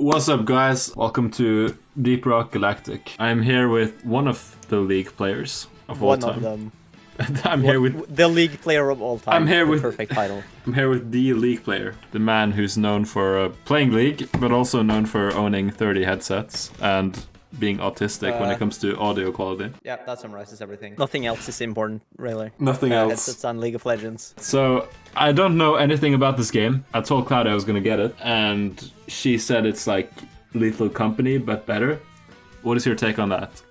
What's up, guys? Welcome to Deep Rock Galactic. I'm here with one of the league players of all time. One of them. I'm here with the league player of all time. I'm here with perfect title. I'm here with the league player, the man who's known for playing League, but also known for owning 30 headsets and being autistic when it comes to audio quality. Yeah, that summarizes everything. Nothing else is important, really. Nothing else. Headsets on League of Legends. So I don't know anything about this game. I told Cloud I was gonna get it, and she said it's like Lethal Company but better. What is your take on that?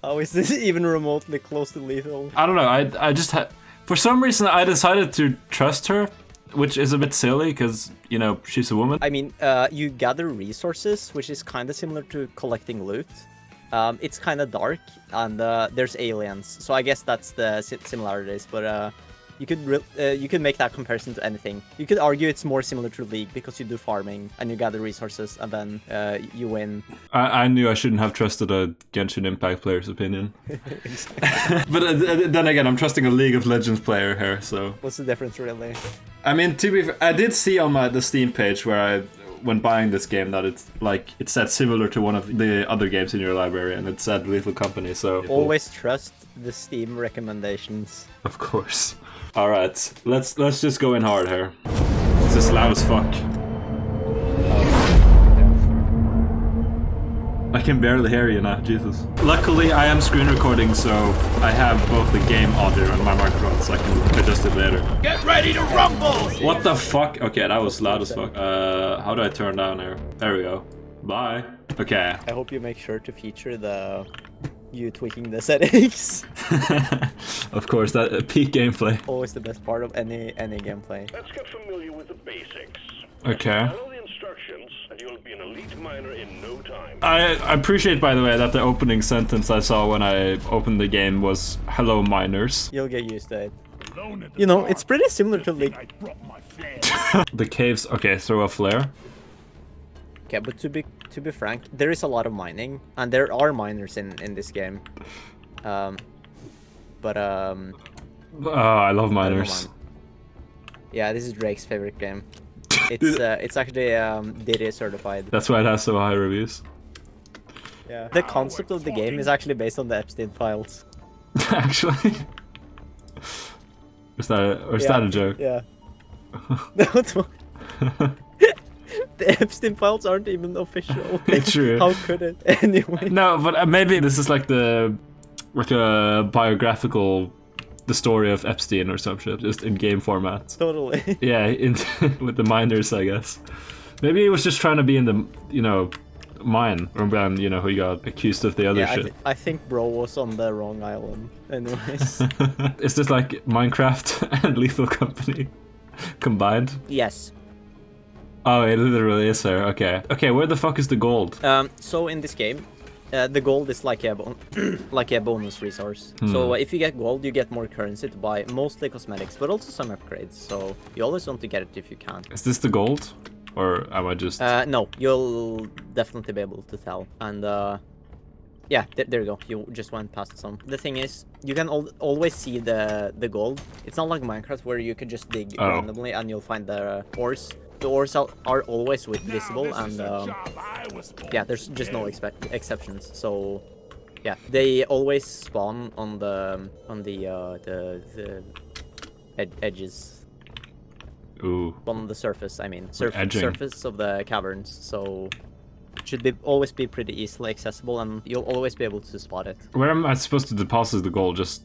How is this even remotely close to Lethal? I don't know. I just had, for some reason I decided to trust her, which is a bit silly because, you know, she's a woman. I mean, you gather resources, which is kind of similar to collecting loot. It's kind of dark, and there's aliens, so I guess that's the similarities. But you could make that comparison to anything. You could argue it's more similar to League because you do farming and you gather resources and then you win. I knew I shouldn't have trusted a Genshin Impact player's opinion. But then again, I'm trusting a League of Legends player here, so... What's the difference, really? I mean, to be fair, I did see on the Steam page where when buying this game, that it's like it said similar to one of the other games in your library, and it said Lethal Company, so... Always trust the Steam recommendations. Of course. Alright, let's just go in hard here. This is loud as fuck. I can barely hear you now, Jesus. Luckily, I am screen recording, so I have both the game audio and my microphone, so I can adjust it later. Get ready to rumble! What the fuck? Okay, that was loud as fuck. How do I turn down here? There we go. Bye. Okay. I hope you make sure to feature you tweaking the settings. Of course, that peak gameplay. Always the best part of any gameplay. Let's get familiar with the basics. Okay. Follow the instructions, and you'll be an elite miner in no time. I appreciate, by the way, that the opening sentence I saw when I opened the game was "Hello, miners." You'll get used to it. You know, it's pretty similar to League. The caves. Okay, throw a flare. Okay, but to be frank, there is a lot of mining, and there are miners in this game. Oh, I love miners. Yeah, this is Drake's favorite game. It's actually DD certified. That's why it has so high reviews. Yeah. The concept of the game is actually based on the Epstein files. Actually, is that a joke? Yeah. The Epstein files aren't even official. True. How could it? Anyway. No, but maybe this is like a biographical, the story of Epstein or some shit, just in game format. Totally. Yeah, with the miners, I guess. Maybe he was just trying to be in the, you know, mine, or when, you know, who got accused of the other shit. I think bro was on the wrong island. Anyways. Is this like Minecraft and Lethal Company combined? Yes. Oh, it literally is there. Okay. Okay, where the fuck is the gold? So in this game, the gold is like a bonus resource. So if you get gold, you get more currency to buy mostly cosmetics, but also some upgrades. So you always want to get it if you can. Is this the gold? Or am I just... No, you'll definitely be able to tell. And yeah, there you go. You just went past some. The thing is, you can always see the gold. It's not like Minecraft where you can just dig randomly and you'll find the ores. The ores are always visible, and yeah, there's just no exceptions. So yeah, they always spawn on the edges. Ooh. On the surface, I mean, surface of the caverns. So it should always be pretty easily accessible, and you'll always be able to spot it. Where am I supposed to deposit the gold? Just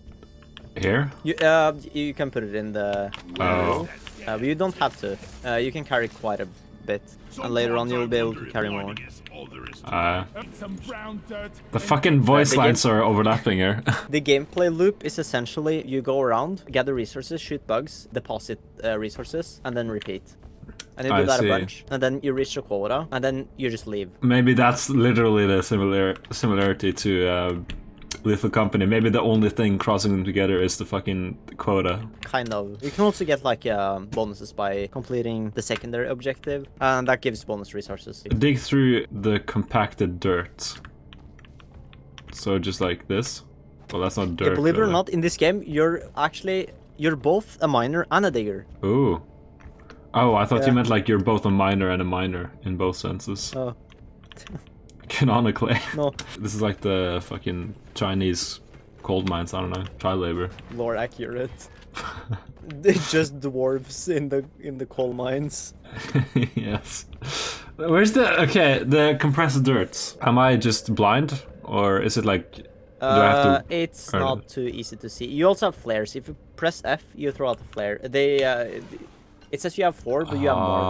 here? You can put it in the middle. But you don't have to. You can carry quite a bit, and later on you'll be able to carry more. The fucking voice lines are overlapping here. The gameplay loop is essentially you go around, gather resources, shoot bugs, deposit resources, and then repeat. And you do that a bunch, and then you reach your quota, and then you just leave. Maybe that's literally the similarity to Lethal Company. Maybe the only thing crossing them together is the fucking quota. Kind of. You can also get like bonuses by completing the secondary objective, and that gives bonus resources. Dig through the compacted dirt. So just like this? Well, that's not dirt. Yeah, believe it or not, in this game, you're both a miner and a digger. Ooh. Oh, I thought Yeah. you meant like you're both a miner and a miner in both senses. Oh, Canonically. no. This is like the fucking Chinese coal mines, I don't know, child labor. Lore accurate. They just dwarves in the coal mines. Yes. Where's the compressed dirt? Am I just blind? Or is it like, do I have to... It's earn not it? too easy to see. You also have flares. If you press F, you throw out a flare. It says you have 4, but you have more than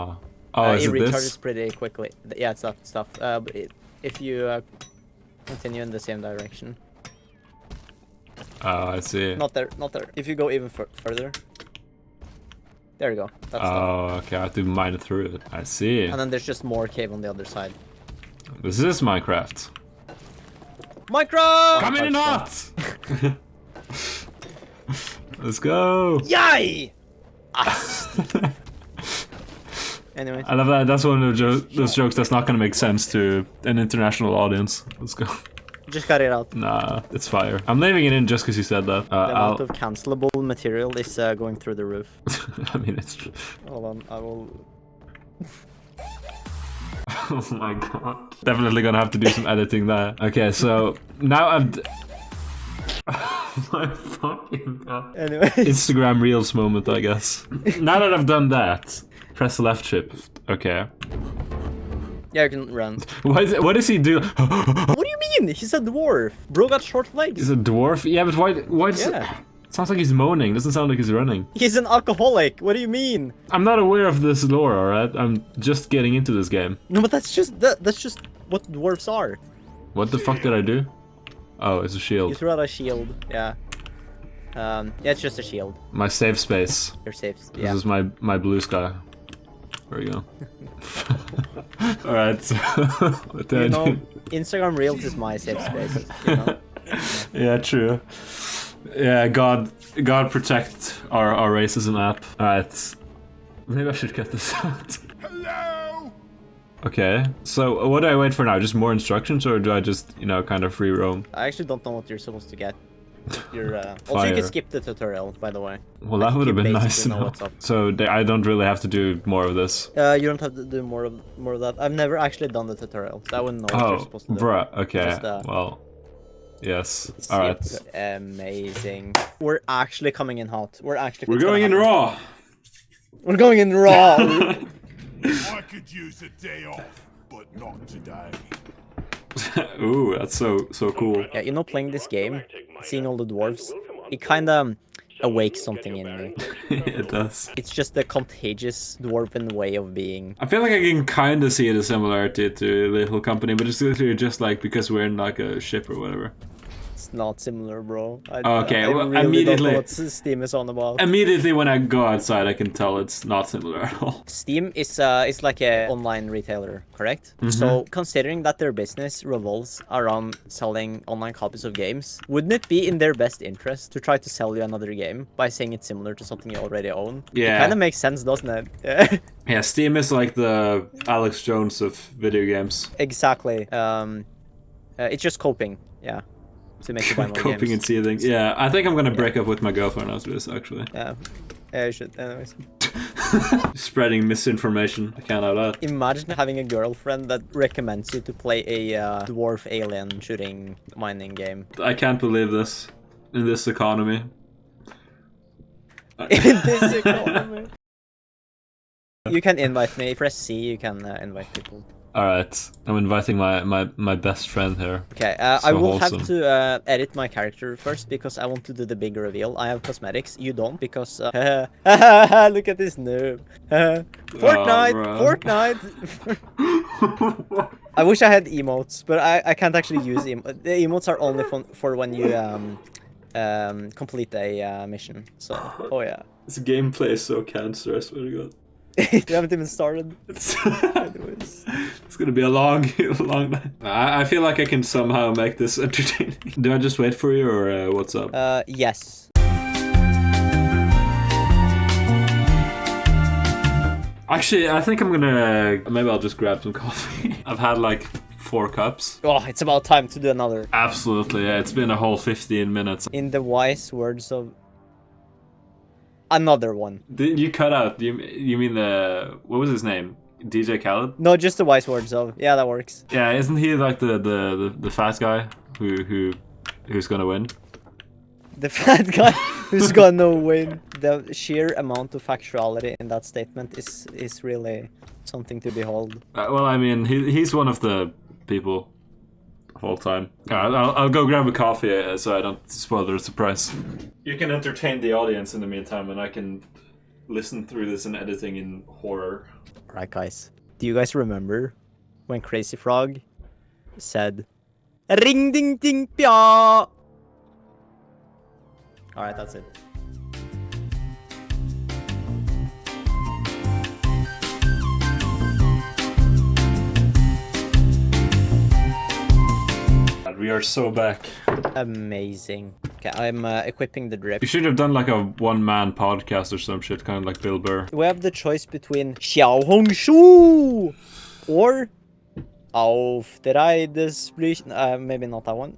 that. Oh, is It it recharges this? pretty quickly. Yeah, it's that stuff. But if you continue in the same direction. Oh, I see. Not there, not there. If you go even further. There you go. That's stuff. Oh, okay, I have to mine it through it. I see. And then there's just more cave on the other side. This is Minecraft. Minecraft! Come in or not! Let's go! Yay! Anyway. I love that. That's one of those jokes that's not gonna make sense to an international audience. Let's go. Just cut it out. Nah, it's fire. I'm leaving it in just because you said that. The amount of cancelable material is going through the roof. I mean, it's true. Hold on, I will... Oh my god. Definitely gonna have to do some editing there. Okay, so now I'm... Oh my fucking god. Anyway. Instagram Reels moment, I guess. Now that I've done that, press the left shift. Okay. Yeah, you can run. What does he do? What do you mean? He's a dwarf. Bro got short legs. He's a dwarf? Yeah, but why does Yeah. it sounds like he's moaning. Doesn't sound like he's running. He's an alcoholic. What do you mean? I'm not aware of this lore, alright? I'm just getting into this game. No, but that's just what dwarfs are. What the fuck did I do? Oh, it's a You shield. throw out a shield. Yeah. Yeah, it's just a shield. My safe space. You're safe. This Yeah. is my blue sky. There we go. Alright, so what do I You know, do? Instagram Reels is my safe space. You know? Yeah, true. Yeah, God protect our racism app. Alright. Maybe I should get this out. Hello! Okay, so what do I wait for now? Just more instructions, or do I just, you know, kind of free roam? I actually don't know what you're supposed to get. You're, also, you Fire. can skip the tutorial, by the way. Well, I that think would have you been nice basically to know know. what's up. So I don't really have to do more of this. You don't have to do more of that. I've never actually done the tutorial, so I wouldn't know what you're Oh, supposed to do. bruh. Okay. Just, Well, yes. Skip. All right. Amazing. We're actually coming in hot. We're actually. We're it's gonna going in happen. raw. We're going in raw. I could use a day off, but not today. Ooh, that's so cool. Yeah, you know, playing this game, seeing all the dwarves, it kind of awakes something in me. It does. It's just the contagious dwarven way of being. I feel like I can kind of see the similarity to Little Company, but it's literally just like because we're in like a ship or whatever. It's not similar, bro. Okay, I well, really immediately- don't know what Steam is on about. Immediately when I go outside, I can tell it's not similar at all. Steam is like a online retailer, correct? So considering that their business revolves around selling online copies of games, wouldn't it be in their best interest to try to sell you another game by saying it's similar to something you already own? Yeah. It kind of makes sense, doesn't it? Yeah. Yeah, Steam is like the Alex Jones of video games. Exactly. It's just coping, yeah, to make you buy more Coping and games. seething. Yeah, I think I'm gonna break up with my girlfriend after this, actually. Yeah, you should. Anyways, Spreading misinformation. I can't have that. imagine having a girlfriend that recommends you to play a dwarf alien shooting mining game. I can't believe this. In this economy. In this economy. You can invite me. Press C. You can invite people. Alright, I'm inviting my best friend here. Okay, I So will wholesome. have to edit my character first because I want to do the big reveal. I have cosmetics. You don't because look at this noob. Fortnite, Fortnite. I wish I had emotes, but I can't actually use emotes. The emotes are only for when you complete a mission. So, oh yeah. This gameplay is so cancer, I swear to god. You haven't even started. It's, Anyways. it's gonna be a long night. I feel like I can somehow make this entertaining. Do I just wait for you, or what's up? Yes. Actually, I think I'm gonna... Maybe I'll just grab some coffee. I've had like 4 cups. Oh, it's about time to do another. Absolutely, yeah. It's been a whole 15 minutes. In the wise words of... Another one. Did you cut out? You mean the what was his name? DJ Khaled? No, just the wise words of. Yeah, that works. Yeah, isn't he like the fat guy who's gonna win? The fat guy who's gonna win. The sheer amount of factuality in that statement is really something to behold. Well, I mean, he's one of the people of all time. I'll go grab a coffee so I don't spoil the surprise. You can entertain the audience in the meantime, and I can listen through this and editing in horror. Alright, guys. Do you guys remember when Crazy Frog said, "Ring ding ding pia"? Alright, that's it. We are so back. Amazing. Okay, I'm equipping the drip. You should have done like a one-man podcast or some shit, kind of like Bill Burr. We have the choice between Xiao Hong Shu or Auf der maybe not that one.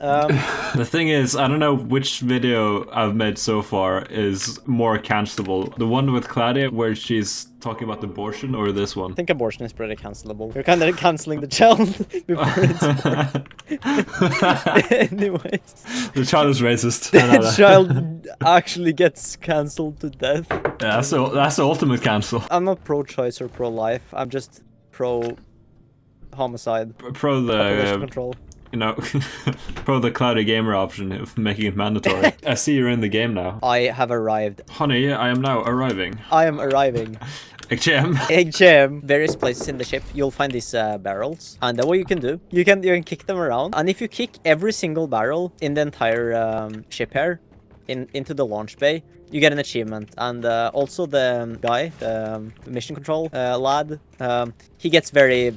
The thing is, I don't know which video I've made so far is more cancelable. The one with Claudia where she's talking about abortion, or this one? I think abortion is pretty cancelable. You're kind of canceling the child before it's... Anyways. The child is racist. The child actually gets cancelled to death. Yeah, that's the ultimate cancel. I'm not pro-choice or pro-life. I'm just pro-homicide. Pro the... control. You know, pro the Cloudy Gamer option of making it mandatory. I see you're in the game now. I have arrived. Honey, I am now arriving. I am arriving. Egg jam. Egg jam. Various places in the ship, you'll find these barrels. And then what you can do, you can kick them around. And if you kick every single barrel in the entire ship here, into the launch bay, you get an achievement. And also the guy, the mission control lad, he gets very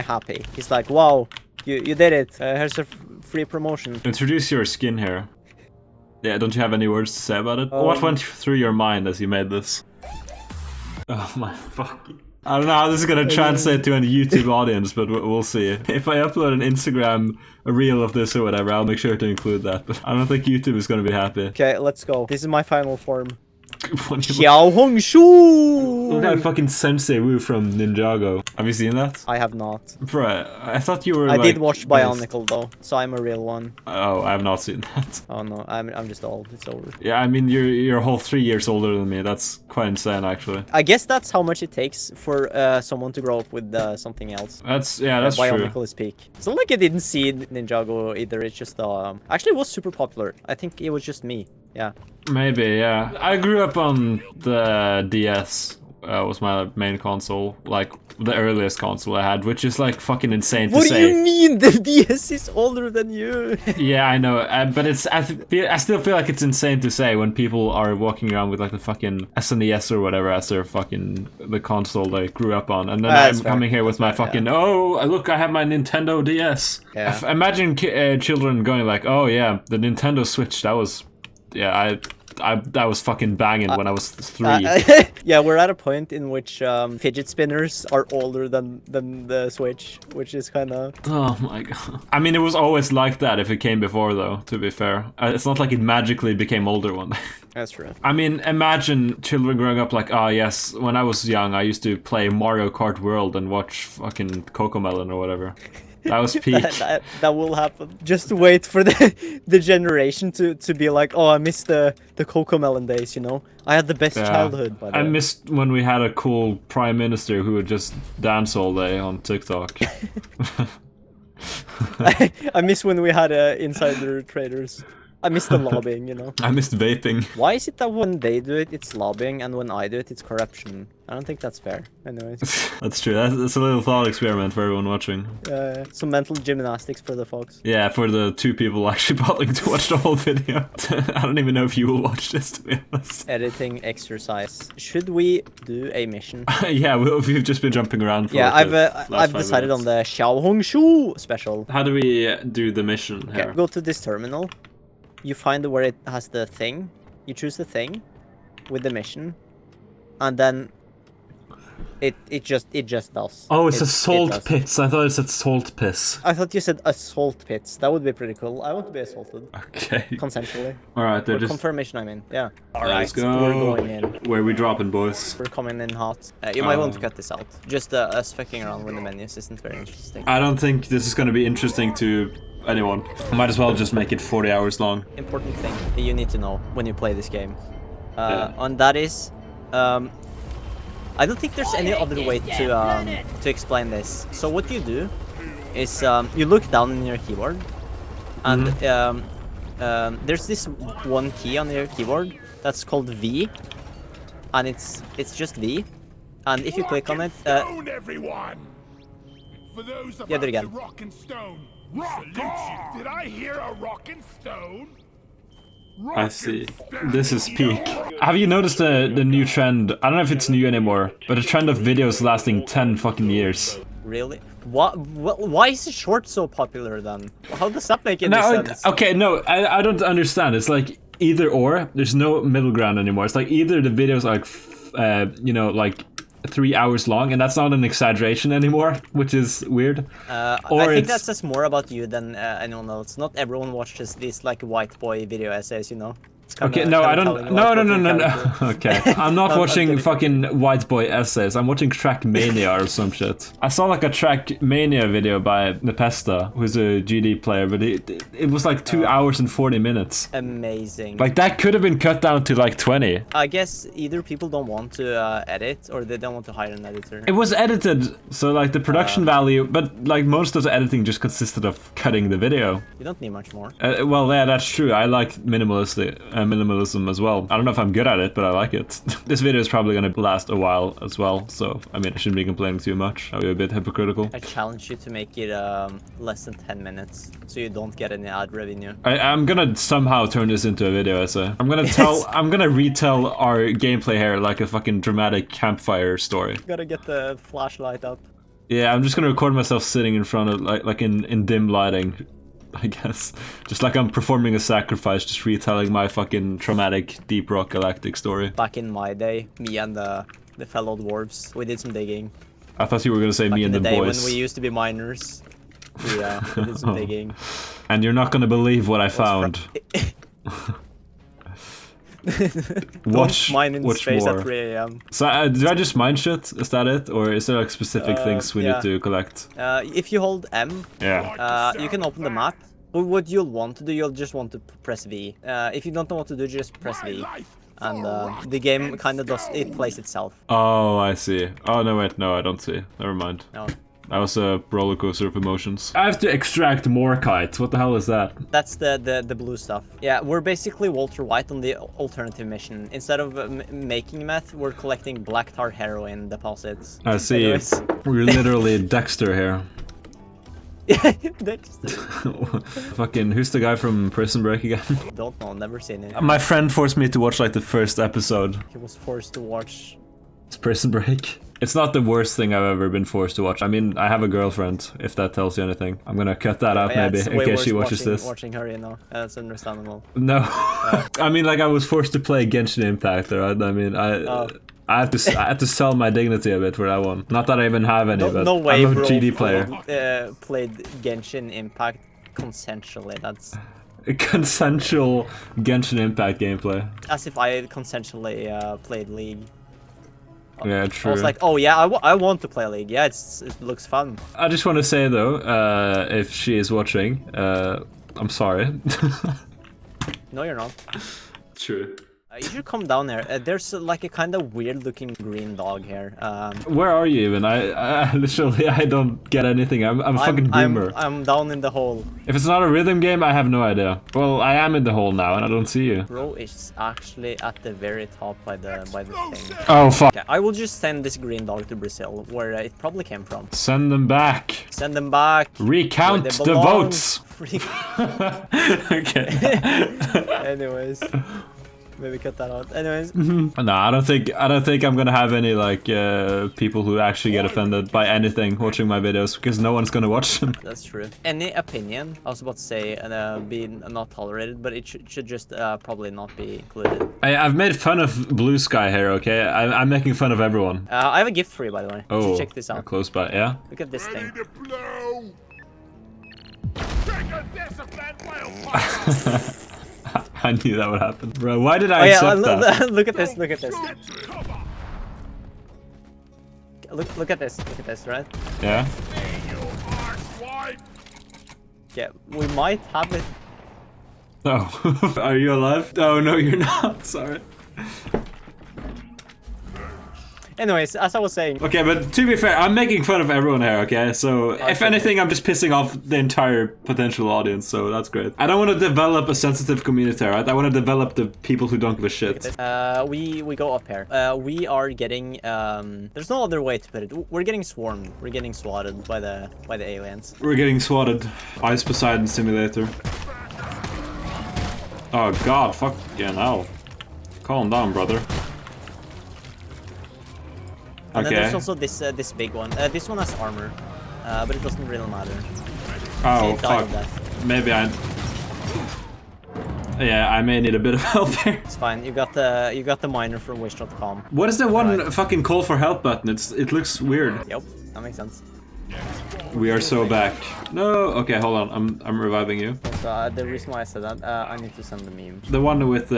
happy. He's like, wow, you did it. Here's a free promotion. Introduce your skin here. Yeah, don't you have any words to say about it? What went through your mind as you made this? Oh my fuck. I don't know how this is gonna translate to a YouTube audience, but we'll see. If I upload an Instagram a reel of this or whatever, I'll make sure to include that. But I don't think YouTube is gonna be happy. Okay, let's go. This is my final form. Xiao Hong Shu! Look at fucking Sensei Wu from Ninjago. Have you seen that? I have not. Bruh, I thought you were I like, did watch Bionicle though, so I'm a real one. Oh, I have not seen that. Oh no, I'm just old. It's over. Yeah, I mean, you're a whole 3 years older than me. That's quite insane, actually. I guess that's how much it takes for someone to grow up with something else. That's true. Bionicle is peak. It's not like I didn't see Ninjago either. It's just actually it was super popular. I think it was just me. Yeah. Maybe, yeah. I grew up on the DS. Was my main console, like the earliest console I had, which is like fucking insane to say. What do you mean? The DS is older than you? Yeah, I know, but I still feel like it's insane to say when people are walking around with like the fucking SNES or whatever as their fucking the console they grew up on, and then I'm coming here with my fucking oh look, I have my Nintendo DS. Yeah. Imagine children going like, oh yeah, the Nintendo Switch, that was, yeah, that was fucking banging when I was 3. Yeah, we're at a point in which fidget spinners are older than the Switch, which is kind of... Oh my god. I mean, it was always like that if it came before, though, to be fair. It's not like it magically became older one day. That's true. I mean, imagine children growing up like, oh yes, when I was young, I used to play Mario Kart World and watch fucking Cocomelon or whatever. That was peak. that will happen. Just wait for the generation to be like, oh, I miss the Cocomelon days, you know? I had the best childhood. By the way. I missed when we had a cool prime minister who would just dance all day on TikTok. I miss when we had insider traders. I miss the lobbying, you know? I missed vaping. Why is it that when they do it, it's lobbying, and when I do it, it's corruption? I don't think that's fair. Anyways. That's true. That's a little thought experiment for everyone watching. Some mental gymnastics for the folks. Yeah, for the 2 people actually bothering to watch the whole video. I don't even know if you will watch this, to be honest. Editing exercise. Should we do a mission? Yeah, we've just been jumping around for I've decided on the Xiao Hong Shu special. How do we do the mission here? Go to this terminal. You find where it has the thing. You choose the thing with the mission. And then It just does. Oh, it's a It salt does. pits. I thought it said salt piss. I thought you said assault pits. That would be pretty cool. I want to be assaulted. Okay. Consensually. Alright, they're Or just... confirmation, I mean. Yeah. Let's Alright, go. we're going in. Where we dropping, boys? We're coming in hot. You might want to cut this out. Just us fucking around with the menus isn't very interesting. I don't think this is gonna be interesting to anyone. Might as well just make it 40 hours long. Important thing that you need to know when you play this game. Yeah. And that is... I don't think there's any other way to explain this. So what you do is you look down in your keyboard, and there's this one key on your keyboard that's called V, and it's just V, and if you click on it, Stone, everyone! For those Yeah, there about you to go. rock and stone. Rock on! Did I hear a rock and stone? Rock I and see. stone. This is peak. Have you noticed the new trend? I don't know if it's new anymore, but the trend of videos lasting 10 fucking years. really? Why is short so popular then? How does that make any sense? Okay, no, I don't understand. It's like either or. There's no middle ground anymore. It's like either the videos are like, you know, like 3 hours long, and that's not an exaggeration anymore, which is weird. Or I think it's- that says more about you than anyone else. Not everyone watches these like white boy video essays, you know. It's kinda- Okay, no, kinda I telling don't. No, about no, what no, your no, no. character- Okay, I'm not I'm watching kidding. fucking white boy essays. I'm watching Trackmania or some shit. I saw like a Trackmania video by Nepesta, who's a GD player, but it was like 2 hours and 40 minutes. Amazing. Like that could have been cut down to like 20. I guess either people don't want to edit or they don't want to hire an editor. It was edited, so like the production value, but like most of the editing just consisted of cutting the video. You don't need much more. Well, yeah, that's true. I like minimalism as well. I don't know if I'm good at it, but I like it. This video is probably gonna last a while as well, so I mean, I shouldn't be complaining too much. I'll be a bit hypocritical. I challenge you to make it less than 10 minutes so you don't get any ad revenue. I'm gonna somehow turn this into a video essay. I'm gonna retell our gameplay here like a fucking dramatic campfire story. Gotta get the flashlight up. Yeah, I'm just gonna record myself sitting in front of like in dim lighting, I guess. Just like I'm performing a sacrifice, just retelling my fucking traumatic Deep Rock Galactic story. Back in my day, me and the fellow dwarves, we did some digging. I thought you were gonna say Back me in and the the day boys. when we used to be miners. We did some digging. And you're not gonna believe what I found. Don't mine in watch space more. at 3 a.m. So do I just mine shit? Is that it, or is there like specific things we yeah. need to collect? If you hold M, Yeah. you can open the map. But what you'll want to do, you'll just want to press V. If you don't know what to do, just press V. And the game kind of does, it plays itself. Oh, I see. Oh no, wait, no, I don't see. Never mind. No. That was a roller coaster of emotions. I have to extract more kites. What the hell is that? That's the blue stuff. Yeah, we're basically Walter White on the alternative mission. Instead of making meth, we're collecting black tar heroin deposits. I see. Anyways. We're literally Dexter here. Dexter. Fucking, who's the guy from Prison Break again? Don't know, never seen it. My friend forced me to watch like the first episode. He was forced to watch. It's Prison Break. It's not the worst thing I've ever been forced to watch. I mean, I have a girlfriend, if that tells you anything. I'm gonna cut that out Yeah, maybe, it's in way case worse she watches watching, this. Watching her, you know. That's understandable. No. I mean, like, I was forced to play Genshin Impact, right? I mean, I had to sell my dignity a bit for that one. Not that I even have any, but No way, I'm a bro. GD player. Played Genshin Impact consensually. That's A consensual Genshin Impact gameplay. as if I consensually played League. Yeah, true. I was like, oh yeah, I want to play League. Yeah, it looks fun. I just want to say though, if she is watching, I'm sorry. No, you're not. True. You should come down there. There's like a kind of weird looking green dog here. Where are you even? I literally I don't get anything. I'm a fucking boomer. I'm down in the hole. If it's not a rhythm game, I have no idea. Well, I am in the hole now and I don't see you. Bro is actually at the very top by the thing. Oh fuck. Okay, I will just send this green dog to Brazil, where it probably came from. Send them back. Send them back. Recount where they the belong. votes. Freak. Okay. Anyways. Maybe cut that out. Anyways. No, I don't think I'm gonna have any like people who actually get offended by anything watching my videos because no one's gonna watch them. That's true. Any opinion? I was about to say being not tolerated, but it should just probably not be included. I've made fun of Blue Sky here, okay? I'm making fun of everyone. I have a gift for you, by the way. You should check this out. Close by, yeah? Look at this thing. Ready to blow. Trigger discipline wildfire. I knew that would happen. Bro, why did I accept that? Look at this, look at this. Look at this, right? Yeah? Yeah, we might have it. Oh, are you alive? Oh, no, you're not. Sorry. Anyways, as I was saying. Okay, but to be fair, I'm making fun of everyone here, okay? So, if anything, I'm just pissing off the entire potential audience, so that's great. I don't want to develop a sensitive community, right? I want to develop the people who don't give a shit. We go up here. We are getting, there's no other way to put it. We're getting swarmed. We're getting swatted by the aliens. We're getting swatted. Ice Poseidon Simulator. Oh god, fucking hell. Calm down, brother. And Okay. then there's also this big one. This one has armor, but it doesn't really matter. Oh, See, die fuck. of death. Maybe yeah, I may need a bit of help here. It's fine. You got the miner from wish.com. What is the one fucking call for help button? It looks weird. Yep, that makes sense. We are so back. No, okay, hold on. I'm reviving you. So the reason why I said that, I need to send the meme. The one with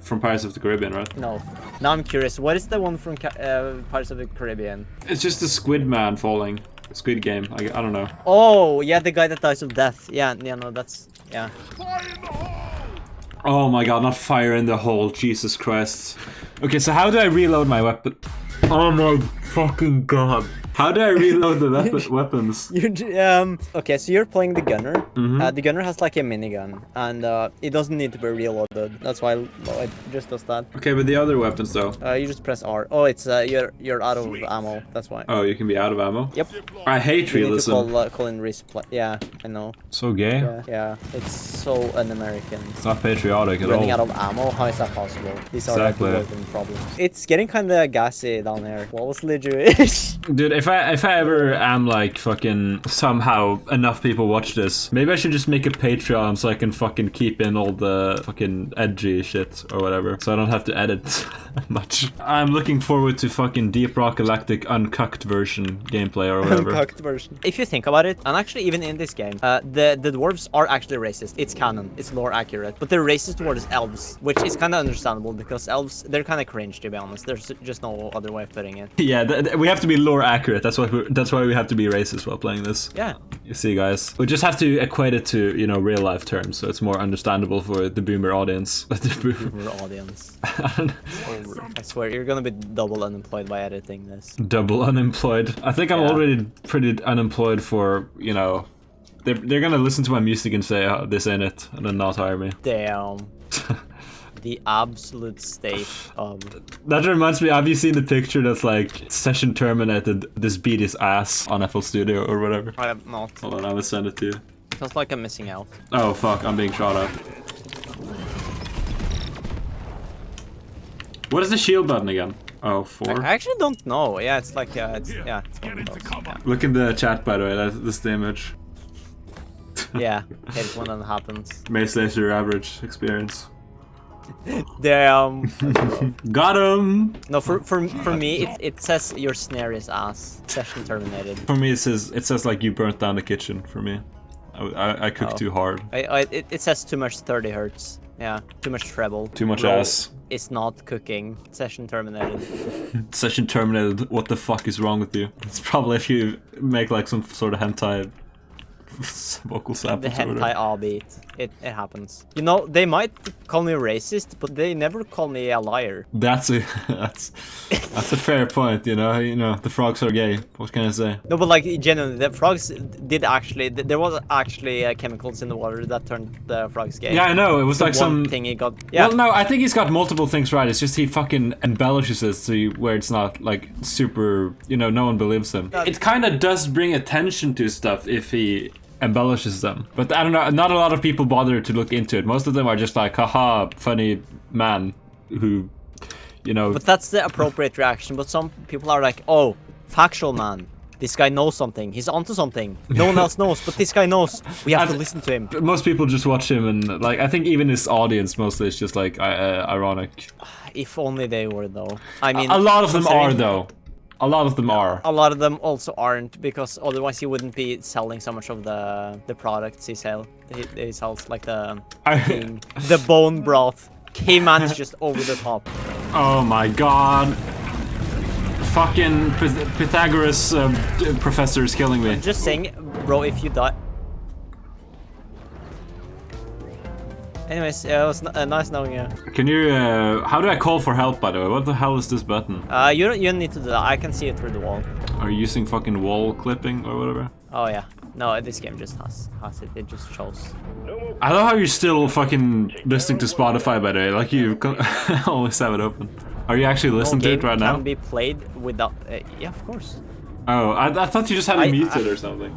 from Pirates of the Caribbean, right? No. Now I'm curious. What is the one from Pirates of the Caribbean? It's just the Squid Man falling. Squid Game. I don't know. Oh, yeah, the guy that dies of death. Yeah, no, that's yeah. Fire in the hole. Oh my god, not fire in the hole. Jesus Christ. Okay, so how do I reload my weapon? Oh my fucking god. How do I reload the weapons? Okay, so you're playing the gunner. The gunner has like a minigun, and it doesn't need to be reloaded. That's why it just does that. Okay, but the other weapons though? You just press R. Oh, it's you're out of ammo. That's why. Oh, you can be out of ammo? Yep. I hate You need realism. to call in resupply. Yeah, I know. So gay? Yeah. It's so un-American. It's not patriotic at all. Running out of ammo? How is that possible? These Exactly. are like working problems. It's getting kind of gassy down here. What was legit? Dude, if I ever am like fucking somehow enough people watch this, maybe I should just make a Patreon so I can fucking keep in all the fucking edgy shit or whatever, so I don't have to edit much. I'm looking forward to fucking Deep Rock Galactic uncucked version gameplay or whatever. Uncucked version. If you think about it, and actually even in this game, the dwarves are actually racist. It's canon. It's lore accurate. But they're racist towards elves, which is kind of understandable because elves, they're kind of cringe, to be honest. There's just no other way of putting it. Yeah, we have to be lore accurate. That's why we have to be racist while playing this. Yeah. You see, guys, we just have to equate it to, you know, real life terms, so it's more understandable for the boomer audience. Boomer audience. I swear, you're gonna be double unemployed by editing this. Double unemployed. I think I'm already pretty unemployed for, you know, they're gonna listen to my music and say, oh, this ain't it, and then not hire me. Damn. The absolute state of... That reminds me, have you seen the picture that's like, session terminated, this beat his ass on FL Studio or whatever? I have not. Hold on, I will send it to you. Feels like I'm missing out. Oh fuck, I'm being shot at. What is the shield button again? Oh, 4? I actually don't know. Yeah, it's like, it's one of those. Yeah. Look in the chat, by the way, that's the image. Yeah, it's when that happens. May slash your average experience. Damn. Got him! No, for me, it says your snare is ass. Session terminated. For me, it says like you burnt down the kitchen. For me, I cooked too hard. It says too much 30 hertz. Yeah, too much treble. Too much Roll ass. It's not cooking. Session terminated. Session terminated. What the fuck is wrong with you? It's probably if you make like some sort of hentai vocal samples. The hentai R-beat. It happens. You know, they might call me racist, but they never call me a liar. That's a fair point. You know, the frogs are gay. What can I say? No, but like genuinely, the frogs did actually. There was actually chemicals in the water that turned the frogs gay. Yeah, I know. It was The like one some thing he got. Yeah. Well, no, I think he's got multiple things right. It's just he fucking embellishes it to where it's not like super. You know, no one believes him. It kind of does bring attention to stuff if he embellishes them, but I don't know, not a lot of people bother to look into it. Most of them are just like, haha, funny man, who, you know. But that's the appropriate reaction. But some people are like, oh, factual man. This guy knows something. He's onto something. No one else knows, but this guy knows. We have to listen to him. Most people just watch him, and like I think even his audience mostly is just like ironic. If only they were, though. I mean, a lot of them are, though. A lot of them are. A lot of them also aren't, because otherwise he wouldn't be selling so much of the products he sells. He sells like the bone broth. K-Man is just over the top. Oh my god. Fucking Pythagoras professor is killing me. Just saying, bro, if you die... Anyways, it was nice knowing you. Can you, how do I call for help, by the way? What the hell is this button? You don't need to do that. I can see it through the wall. Are you using fucking wall clipping or whatever? Oh yeah. No, this game just has it. It just shows. I love how you're still fucking listening to Spotify, by the way. Like you always have it open. Are you actually listening to it right now? Can be played without... yeah, of course. Oh, I thought you just had it muted or something.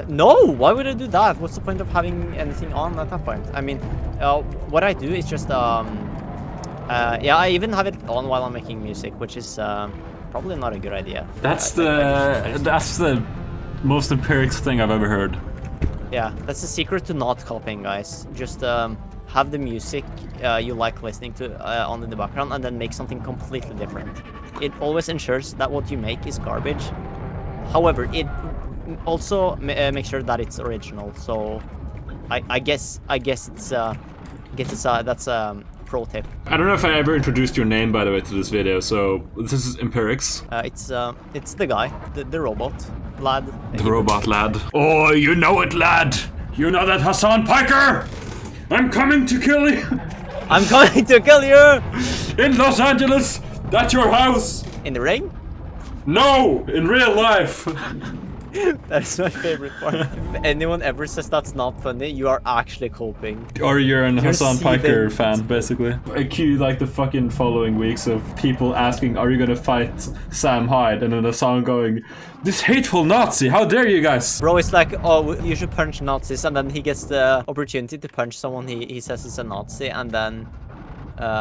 No, why would I do that? What's the point of having anything on at that point? I mean, what I do is just, yeah, I even have it on while I'm making music, which is probably not a good idea. That's the most Empyrix thing I've ever heard. Yeah, that's the secret to not copying, guys. Just have the music you like listening to on in the background, and then make something completely different. It always ensures that what you make is garbage. However, it also make sure that it's original. So I guess it's that's a pro tip. I don't know if I ever introduced your name, by the way, to this video. So this is Empyrix. It's the guy, the robot lad. The robot lad. Oh, you know it, lad. You know that, Hassan Piker. I'm coming to kill you. I'm coming to kill you. In Los Angeles, at your house. In the ring? No, in real life. That's my favorite part. If anyone ever says that's not funny, you are actually coping. Or you're an Hassan Piker fan, basically. I cue like the fucking following weeks of people asking, are you gonna fight Sam Hyde? And then a song going, this hateful Nazi, how dare you guys? Bro, it's like, oh, you should punch Nazis, and then he gets the opportunity to punch someone he says is a Nazi, and then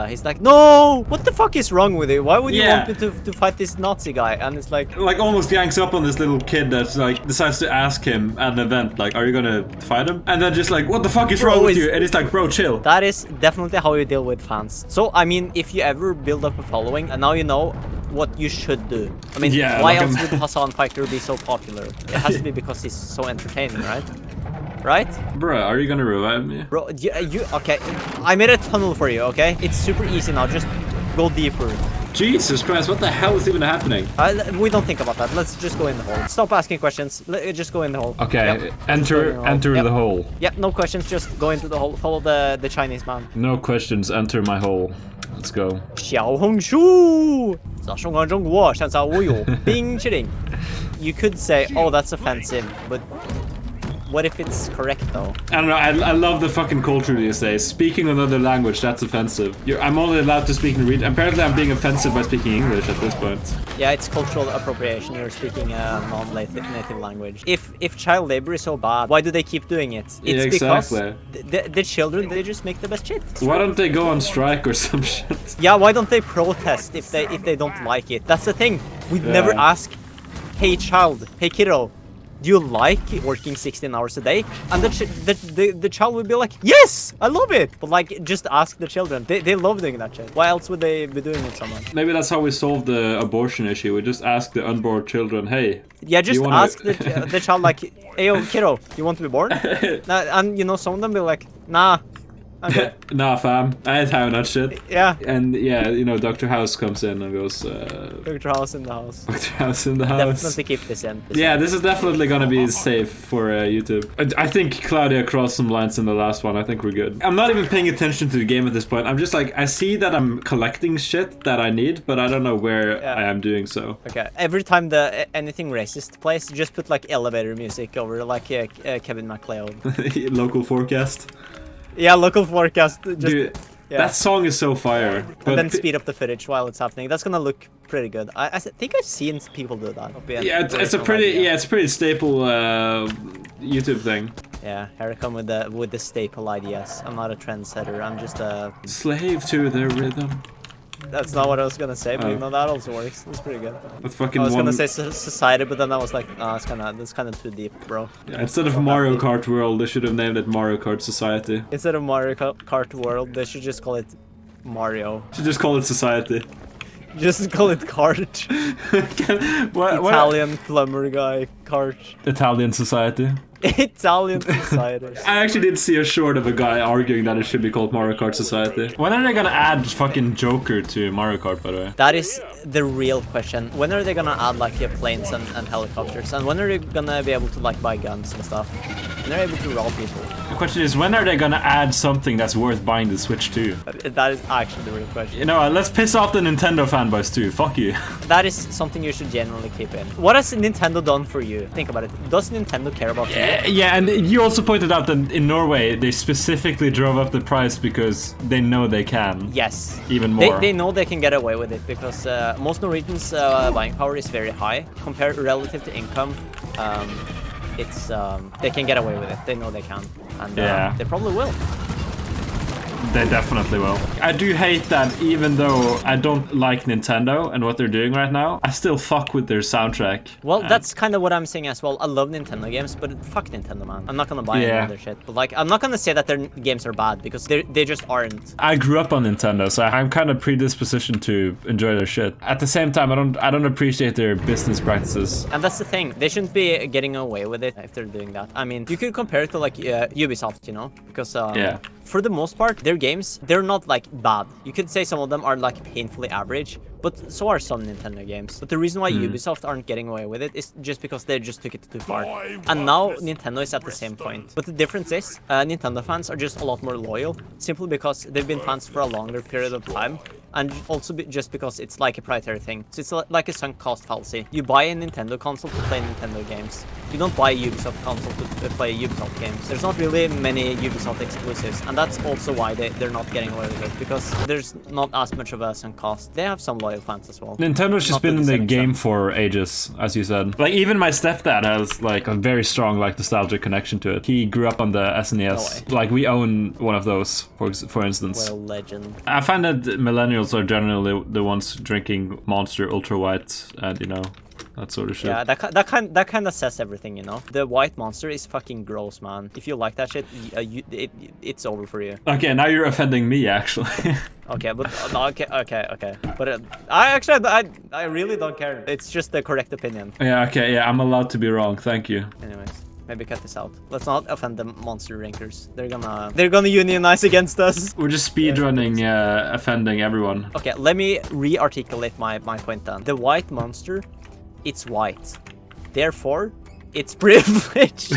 he's like, no, what the fuck is wrong with you? Why would you want me to fight this Nazi guy? And it's like almost yanks up on this little kid that's like decides to ask him at an event, like, are you gonna fight him? And then just like, what the fuck is wrong with you? And it's like, bro, chill. That is definitely how you deal with fans. So I mean, if you ever build up a following, and now you know what you should do. I mean, why else would Hassan Piker be so popular? It has to be because he's so entertaining, right? Right? Bruh, are you gonna revive me? Bro, you okay? I made a tunnel for you, okay? It's super easy now, just go deeper. Jesus Christ, what the hell is even happening? We don't think about that. Let's just go in the hole. Stop asking questions. Just go in the hole. Okay, yep. enter the hole. Yep, no questions, just go into the hole. Follow the Chinese man. No questions, enter my hole. Let's go. 小红书早上看中国现在我有冰淇淋 You could say, oh, that's offensive, but what if it's correct though? I don't know, I love the fucking culture these days. Speaking another language, that's offensive. I'm only allowed to speak Norwegian. Apparently I'm being offensive by speaking English at this point. Yeah, it's cultural appropriation. You're speaking a non-native language. If child labor is so bad, why do they keep doing it? It's exactly. Because the children, they just make the best shit. Why don't they go on strike or some shit? Yeah, why don't they protest if they don't like it? That's the thing. We'd never ask, hey child, hey kiddo, do you like working 16 hours a day? And the child would be like, yes, I love it. But like, just ask the children. They love doing that shit. Why else would they be doing it so much? Maybe that's how we solve the abortion issue. We just ask the unborn children, hey. Yeah, just ask the child like, hey, yo, kiddo, you want to be born? And you know, some of them be like, nah. Okay. Nah, fam, I ain't having that shit. Yeah. And yeah, you know, Dr. House comes in and goes, Dr. House in the house. Dr. House in the house. Definitely keep this in. Yeah, this is definitely gonna be safe for YouTube. I think Claudia crossed some lines in the last one. I think we're good. I'm not even paying attention to the game at this point. I'm just like, I see that I'm collecting shit that I need, but I don't know where I am doing so. Okay, every time anything racist plays, just put like elevator music over, like Kevin MacLeod. Local forecast. Yeah, local forecast. Just, dude, that song is so fire. And then speed up the footage while it's happening. That's gonna look pretty good. I think I've seen people do that. Yeah, it's a pretty staple YouTube thing. Yeah, here I come with the staple ideas. I'm not a trendsetter. I'm just a. Slave to their rhythm. That's not what I was gonna say, but Oh. you know that also works. It's pretty good. With fucking I was one... gonna say society, but then I was like, nah, that's kind of too deep, bro. Yeah, instead of Mario Kart World, they should have named it Mario Kart Society. Instead of Mario Kart World, they should just call it Mario. Should just call it Society. Just call it Kart. what? Italian plumber guy, Kart. Italian Society. Italian society. I actually did see a short of a guy arguing that it should be called Mario Kart Society. When are they gonna add fucking Joker to Mario Kart, by the way? That is the real question. When are they gonna add like planes and helicopters? And when are they gonna be able to like buy guns and stuff? And they're able to rob people. The question is, when are they gonna add something that's worth buying the Switch to? That is actually the real question. You know, let's piss off the Nintendo fanboys too. Fuck you. That is something you should genuinely keep in. What has Nintendo done for you? Think about it. Does Nintendo care about you? Yeah, and you also pointed out that in Norway, they specifically drove up the price because they know they can. Yes. Even more. They know they can get away with it because most Norwegians' buying power is very high compared relative to income. It's they can get away with it. They know they can, and they probably will. They definitely will. I do hate that even though I don't like Nintendo and what they're doing right now, I still fuck with their soundtrack. Well, that's kind of what I'm saying as well. I love Nintendo games, but fuck Nintendo, man. I'm not gonna buy any other shit. But like, I'm not gonna say that their games are bad because they just aren't. I grew up on Nintendo, so I'm kind of predispositioned to enjoy their shit. At the same time, I don't appreciate their business practices. And that's the thing. They shouldn't be getting away with it if they're doing that. I mean, you could compare it to like Ubisoft, you know, because for the most part, their games, they're not like bad. You could say some of them are like painfully average, but so are some Nintendo games. But the reason why Ubisoft aren't getting away with it is just because they just took it too far. And now Nintendo is at the same point. But the difference is, Nintendo fans are just a lot more loyal, simply because they've been fans for a longer period of time. And also just because it's like a proprietary thing. So it's like a sunk cost fallacy. You buy a Nintendo console to play Nintendo games. You don't buy a Ubisoft console to play Ubisoft games. There's not really many Ubisoft exclusives. And that's also why they're not getting away with it. Because there's not as much of a sunk cost. They have some loyal fans as well. Nintendo's just been in the game for ages, as you said. Like, even my stepdad has like a very strong like nostalgic connection to it. He grew up on the SNES. No way. Like, we own one of those, for instance. Well, legend. I find that millennials are generally the ones drinking Monster Ultra White and, you know, that sort of shit. Yeah, that kind of says everything, you know. The white Monster is fucking gross, man. If you like that shit, it's over for you. Okay, now you're offending me, actually. Okay, but okay. But I really don't care. It's just the correct opinion. Yeah, okay, yeah, I'm allowed to be wrong. Thank you. Anyways. Maybe cut this out. Let's not offend the monster drinkers. They're gonna unionize against us. We're just speedrunning, offending everyone. Okay, let me re-articulate my point then. The white monster, it's white. Therefore, it's privileged.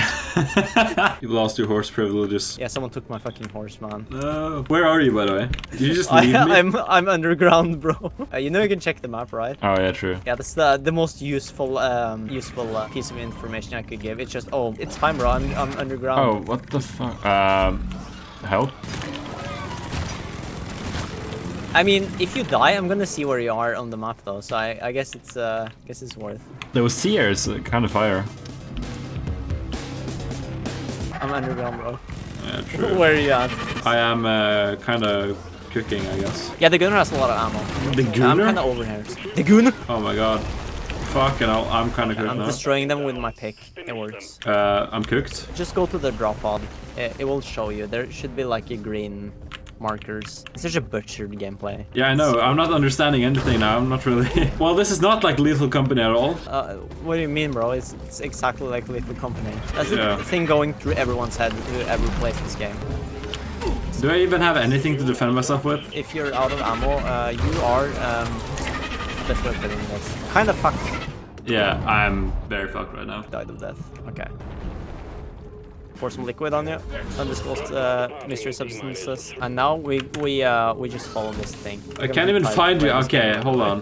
You lost your horse privileges. Yeah, someone took my fucking horse, man. No. Where are you, by the way? Did you just leave me? I'm underground, bro. You know you can check the map, right? Oh yeah, true. Yeah, that's the most useful piece of information I could give. It's just, oh, it's fine, bro. I'm underground. Oh, what the fuck? Help? I mean, if you die, I'm gonna see where you are on the map, though. So I guess it's worth. Those tears kind of fire. I'm underground, bro. Yeah, true. Where are you at? I am kind of cooking, I guess. Yeah, the gunner has a lot of ammo. The gunner? I'm kind of over here. The gunner? Oh my god. Fucking hell, I'm kind of cooked I'm now. destroying them with my pick. It works. I'm cooked. Just go to the drop pod. It will show you. There should be like a green markers. It's such a butchered gameplay. Yeah, I know. I'm not understanding anything now. I'm not really... Well, this is not like Lethal Company at all. What do you mean, bro? It's exactly like Lethal Company. That's the thing going through everyone's head who ever plays this game. Do I even have anything to defend myself with? If you're out of ammo, you are... That's what I'm doing this. Kind of fucked. Yeah, I'm very fucked right now. Died of death. Okay. Pour some liquid on you. Undisclosed mystery substances. And now we just follow this thing. I can't even find you. Okay, hold on.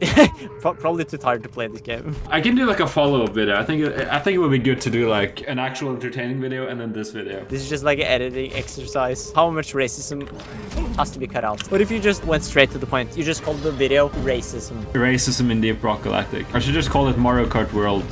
Probably too tired to play this game. I can do like a follow-up video. I think it would be good to do like an actual entertaining video and then this video. This is just like an editing exercise. How much racism has to be cut out? What if you just went straight to the point? You just called the video racism. Racism in Deep Rock Galactic. I should just call it Mario Kart World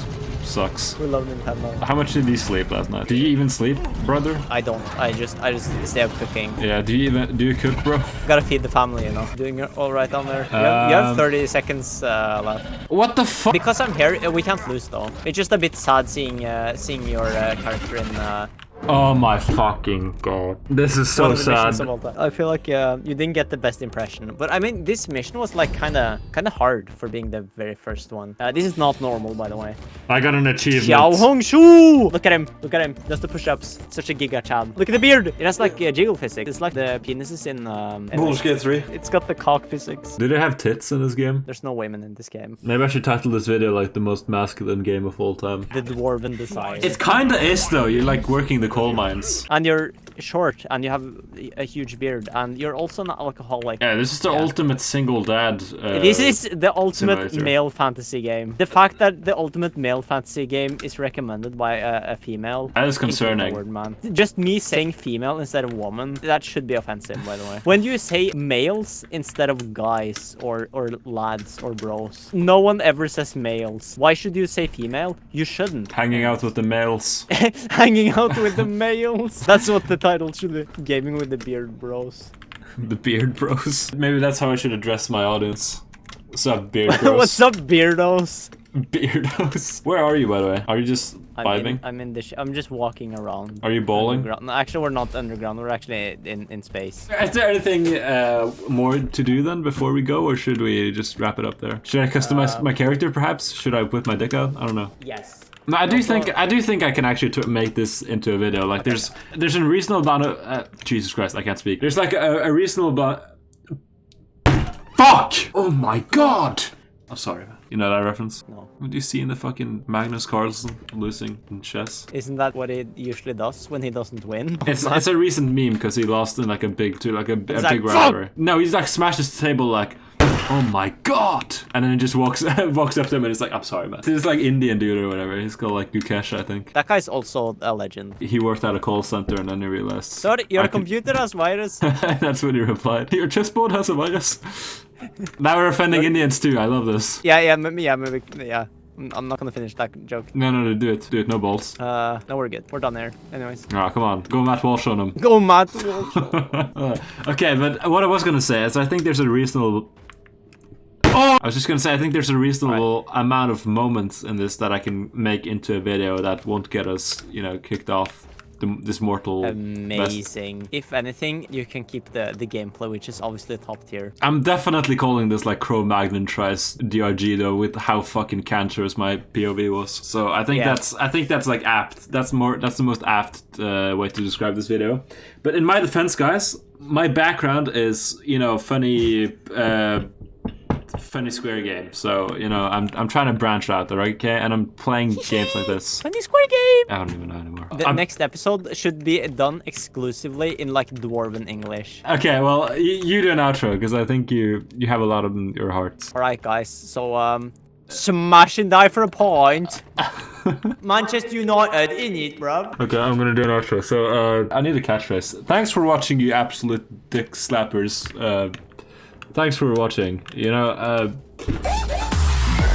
sucks. We love Nintendo. How much did you sleep last night? Did you even sleep, brother? I don't. I just stay up cooking. Yeah, do you cook, bro? Gotta feed the family, you know. Doing all right down there. You have 30 seconds left. What the fuck? Because I'm here, we can't lose though. It's just a bit sad seeing your character in. Oh my fucking god. This is so sad. I feel like you didn't get the best impression. But I mean, this mission was like kind of hard for being the very first one. This is not normal, by the way. I got an achievement. Xiao Hong Shu! Look at him. Look at him. Just the push-ups. Such a giga chad. Look at the beard. It has like jiggle physics. It's like the penises in Baldur's Gate 3. It's got the cock physics. Do they have tits in this game? There's no women in this game. Maybe I should title this video like the most masculine game of all time. The Dwarven Desire. It kinda is though. You're like working the coal mines. And you're short, and you have a huge beard, and you're also an alcoholic. Yeah, this is the ultimate single dad. This is the ultimate simulator. male fantasy game. The fact that the ultimate male fantasy game is recommended by a female. That is concerning. Word, man. Just me saying female instead of woman, that should be offensive, by the way. When you say males instead of guys or lads or bros, no one ever says males. Why should you say female? You shouldn't. Hanging out with the males. Hanging out with the males. That's what the title should be. Gaming with the beard bros. The beard bros. Maybe that's how I should address my audience. What's up, beard bros? What's up, beardos? Beardos. Where are you, by the way? Are you just vibing? I'm just walking around. Are you bowling? No, actually, we're not underground. We're actually in space. Is there anything more to do then before we go, or should we just wrap it up there? Should I customize my character, perhaps? Should I whip my dick out? I don't know. Yes. No, I do think I can actually make this into a video. Like, there's a reasonable amount of Jesus Christ, I can't speak. There's like a reasonable amount. Fuck! Oh my god! I'm sorry, man. You know that reference? No. What do you see in the fucking Magnus Carlsen losing in chess? Isn't that what he usually does when he doesn't win? It's a recent meme because he lost in like a big like, rivalry. No, he's like smashes the table like, oh my god! And then he just walks up to him and he's like, I'm sorry, man. This like Indian dude or whatever. He's called like Gukesh, I think. That guy's also a legend. He worked at a call center and then he realized. Sorry, your computer has virus. That's what he replied. Your chessboard has a virus. Now we're offending Indians too. I love this. Yeah. I'm not gonna finish that joke. No, do it. No balls. No, we're good. We're done there. Anyways. Ah, come on. Go Matt Walsh on him. Go Matt Walsh. Okay, but what I was gonna say is I think there's a reasonable... I was just gonna say I think there's a reasonable amount of moments in this that I can make into a video that won't get us, you know, kicked off this mortal Amazing. best. If anything, you can keep the gameplay, which is obviously top tier. I'm definitely calling this like Cro-Magnon tries DRG though, with how fucking cancerous my POV was. So I think that's like apt. That's the most apt way to describe this video. But in my defense, guys, my background is, you know, funny square game. So, you know, I'm trying to branch out there, okay? And I'm playing games like this. Funny square game! I don't even know anymore. The next episode should be done exclusively in like Dwarven English. Okay, well, you do an outro because I think you have a lot of in your hearts. Alright, guys. So, smash and die for a point. Manchester United in it, bruv. Okay, I'm gonna do an outro. So, I need a catchphrase. Thanks for watching, you absolute dick slappers. Thanks for watching. You know,